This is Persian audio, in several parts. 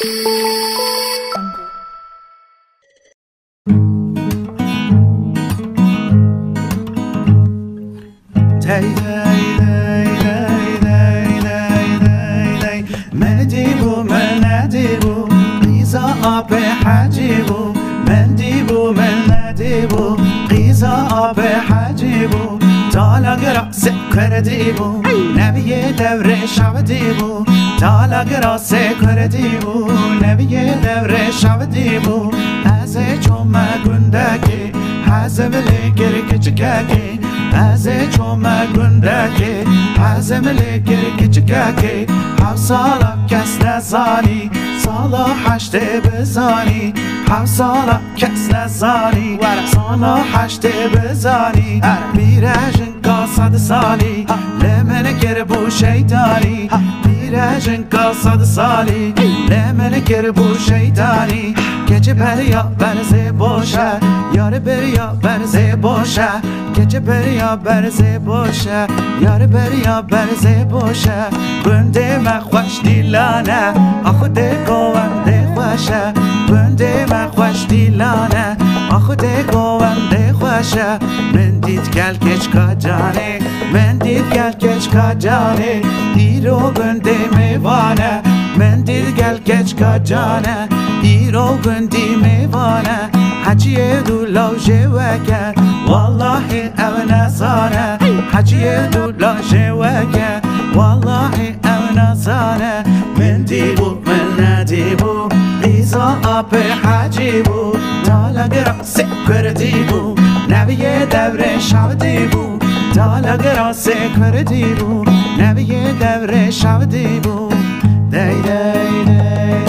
من دیبو من ندیبو قیزا آب حجیبو من دیبو من ندیبو قیزا آب حجیبو تالاگرا سکر دیبو نبی دور شب دیبو تالاگرا سکر دیبو نبی دور شب دیبو از چوم گندگی حزم لگر کچککی از چوم گندگی حزم لگر کچککی حوصالا کس نزانی سالا هشت بزانی حوصالا کس نزانی سالا هشت بزانی بیرجن کا صد سالی لمن کربو شیطانی بیرجن کا صد سالی لمن کربو شیطانی گچه بریا برزه باشه یار بریا برزه باشه گچه بریا برزه باشه یار بریا برزه باشه بنده من خوش دیلانه آخوده گوانده خوشه بنده من خوش دیلانه آخوده گوانده خوشه من دید گل کچ کا جانه من دید گل کچ کا جانه دیرو بنده میوانه من دید گل کچ کا جانه دیرو بندی میوانه حجیه دولا جوکه والله او نزانه حجیه دولا جوکه والله او نزانه من دیبو من ندیبو قیزا آب حجیبو تالاگرا سکر دیبو نبی دور شب دیبو تالاگرا سکر دیبو نبی دور شب دیبو دی دی دی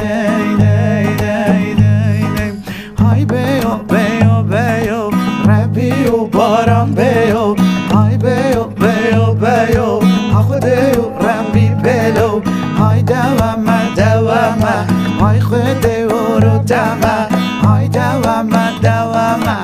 دی دی دی های بیو بیو بیو ربیو باران بیو های بیو بیو بیو خودیو ربی بلو های دوامه دوامه های خودیو رو دمه های دوامه دوامه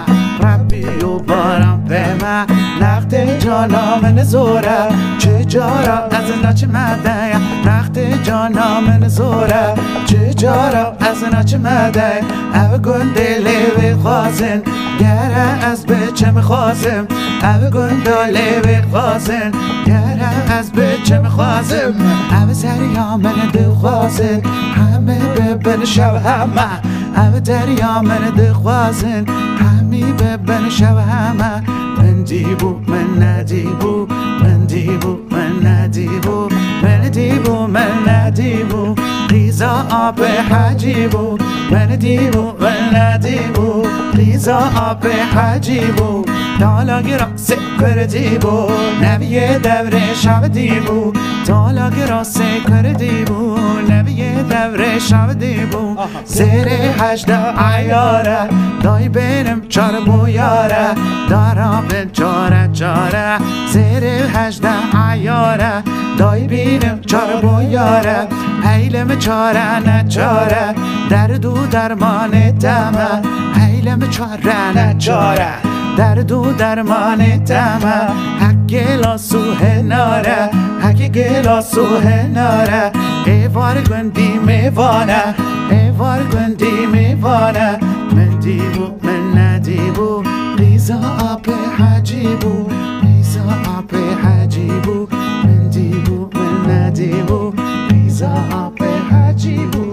ربیو باران بمه نقد جانا من زوره چجارا از ناچ مده نقد جانا من زوره چجارا از ناچ مده او گندلی بخوازن گره از بچه میخوازم او گندلی بخوازن گره از بچه میخوازم او دریا من دخوازن همه ببن شب همه او دریا من دخوازن همی ببن شب همه من دیبو من ندیبو من دیبو من ندیبو من دیبو من ندیبو قیزا آب حجیبو من دیبو من ندیبو قیزا آب حجیبو تالاگرا سکر دیبو نبی دور شب دیبو تالاگرا سکر دیبو نبی دور شب دیبو زیر 18 عیاره دای بینم چار بویاره دارم به چاره چاره زیر 18 عیاره دای بینم چار بویاره حیلم چاره نچاره درد و درمان دمه حیلم چاره نچاره درد و درمان دمه حک گلاسو هناره حک گلاسو هناره ایوار گندی میوانه ایوار گندی میوانه من دیبو من ندیبو قیزا آب حجیبو قیزا آب حجیبو من دیبو من ندیبو قیزا آب حجیبو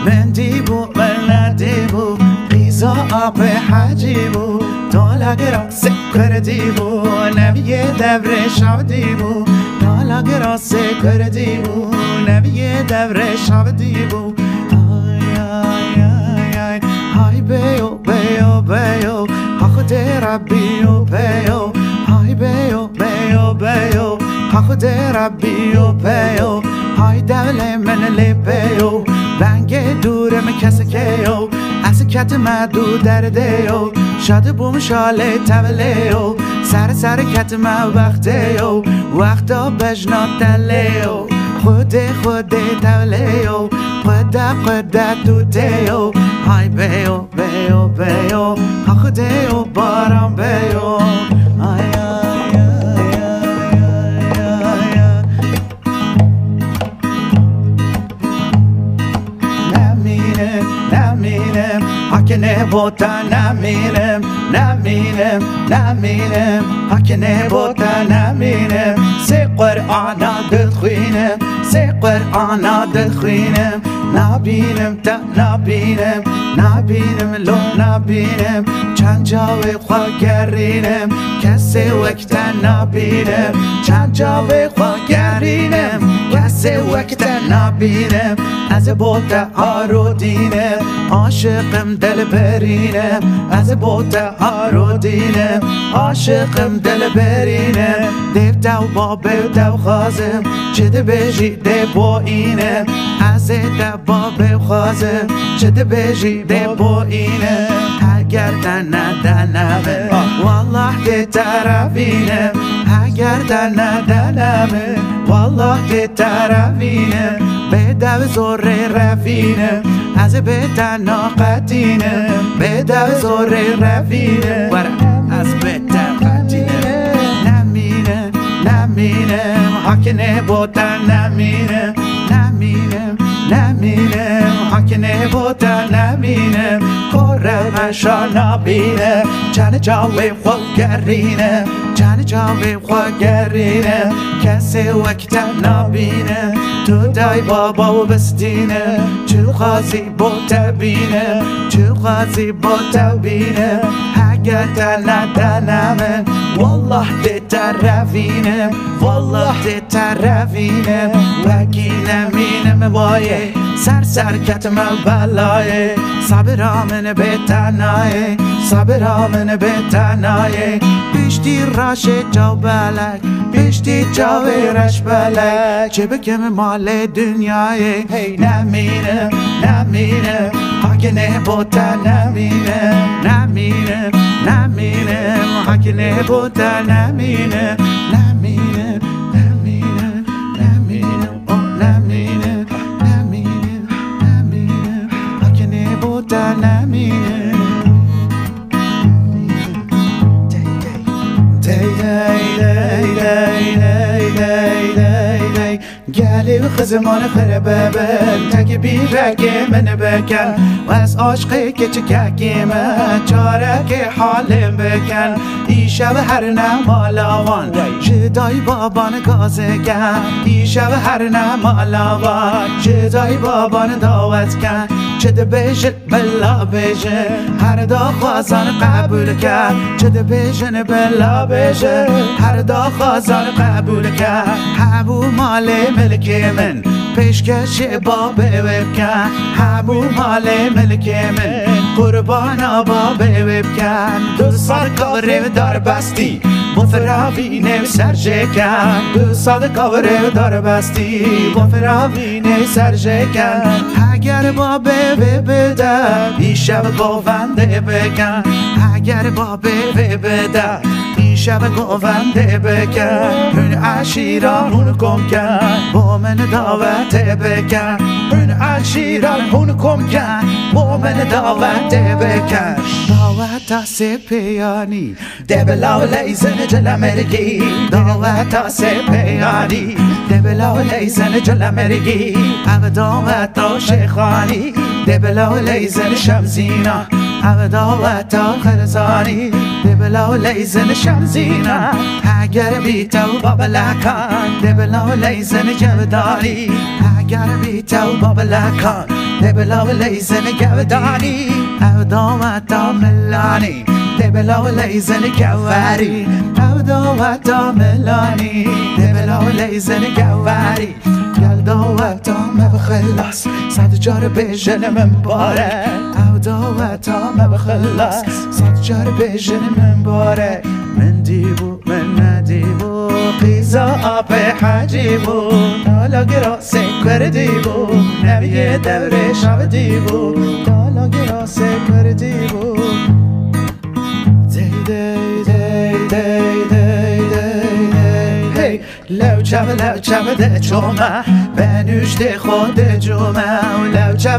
من دیبو من ندیبو قیزا آب حجیبو تالاگرا سکر دیبو نبی دور شب دیبو تالاگرا سکر دیبو نبی دور شب دیبو های بیو بیو بیو خود ربیو بیو های بیو بیو بیو خود ربیو بیو های دول من لی بیو بنگ دورم کسی کیو از کت مدو دردیو شاد بوم شاله تولیو سر کت ما وقتیو وقتا بجنا تلیو خود تولیو خود دوتیو های بیو بیو بیو خودیو باران بیو بوتا نمینم نمینم نمینم حکنه بوتا نمینم سی قرآن دل خوینم سی قرآن دل خوینم نبینم تا نبینم نبینم لو نبینم چند جاوی خواه گرینم کسی وقت نبینم چند جاوی خواه گرینم کسی وقت نبینم از بوتا هارو دینم عاشقم دل برینم از بوتا هارو دینم عاشقم دل برینم دیو دو بابه دو خازم چه بجی دی با اینم از دو بابه خازم چه بجی دی با اینم اگر دنمه والله دی طرفینم اگر دنمه والله دی طرفینم به دو زور رفینم از به تناقتینم به دو زور رفینم از به تناقتینم نمینم نمینم حکنه بوتا نمینم نمینم نمینم حکنه بوتا نمینم کره مشا نبینم چند جاوی خواه گرینم چند جاوی خواه گرینم کسی وقت نبینم تو دای بابا و بستینم چو خازی بوتا بینم چو خازی بوتا بینم اگر دنمه والله دی طرفینم والله دی طرفینم وگی نمینم وایه سر کتم بلایه صبرامن به تنایه صبرامن به تنایه بیشتی راش جو بلک بیشتی جاوی رش بلک چه بکم مال دنیای نمینم نمینم حکنه بوتا نمینم نمینم نمینم حکنه بوتا نمینم نمینم نمینم نمینم او نمینم نمینم نمینم حکنه بوتا نمینم گلی و خزمان خربه بل تک بیرک من بکن و از عاشقی که چککی من چاره که حالم بکن دیشب هر نمالاوان جدای بابان گازگن دیشب هر نمالاوان جدای بابان دعوت کن چه ده بیشن بلا بیشن هر دا خوازان قبول کرد چه ده بیشن بلا بیشن هر دا خوازان قبول کرد همو مال ملک من پیشکش بابه بکن همو مال ملک من قربان بابه بکن دو سال کاره دار بستی مفراوینه سر شکن دو سال کاره دار بستی مفراوینه سر شکن اگر بابه بده دیشب گوونده بکن اگر بابه بده دیشب گوونده بکن اون عشیران اون کم کن با من دعوت بکن اون عشیران اون کم کن با من دعوت بکن دعوت سپیانی دبلا لیزن جل مرگی دعوت سپیانی دبلا لیزن جل مرگی او دعوت شیخانی دبلا لیزن شمزینا او دعوت خرزانی دبلا لیزن شمزینا اگر بی تو بابلکان دبلا لیزن جودانی اگر بی تو بابلکان دبلا لیزن جودانی او دعوت ملانی دبلا لیزن جواری او دعوت ملانی دبلا لیزن جواری گل دعوتام بخلاص صد جار بجن من باره او دعوتام بخلاص صد جار بجن من باره من دیبو من ندیبو قیزا آب حجیبو دالا گراس کردیبو نبی دوره شب دیبو دالا گراس کردیبو دی دی دی دی دی دی لو چم ده چومه بنوشت خود جومه لو چم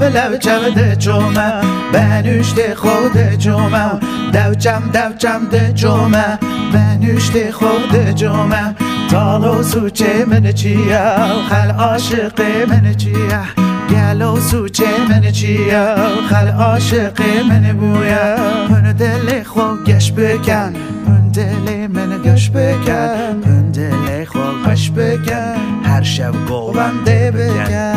ده چومه بنوشت خود جومه دو چم ده جومه بنوشت خود جومه تالو سوچه من چیه خل عاشق من چیه گلو سوچه من چیه خل عاشق من بویا هن دل خو گش بکن هن دل من گش بکن هن دل خو گش بکن هر شب گوبنده بکن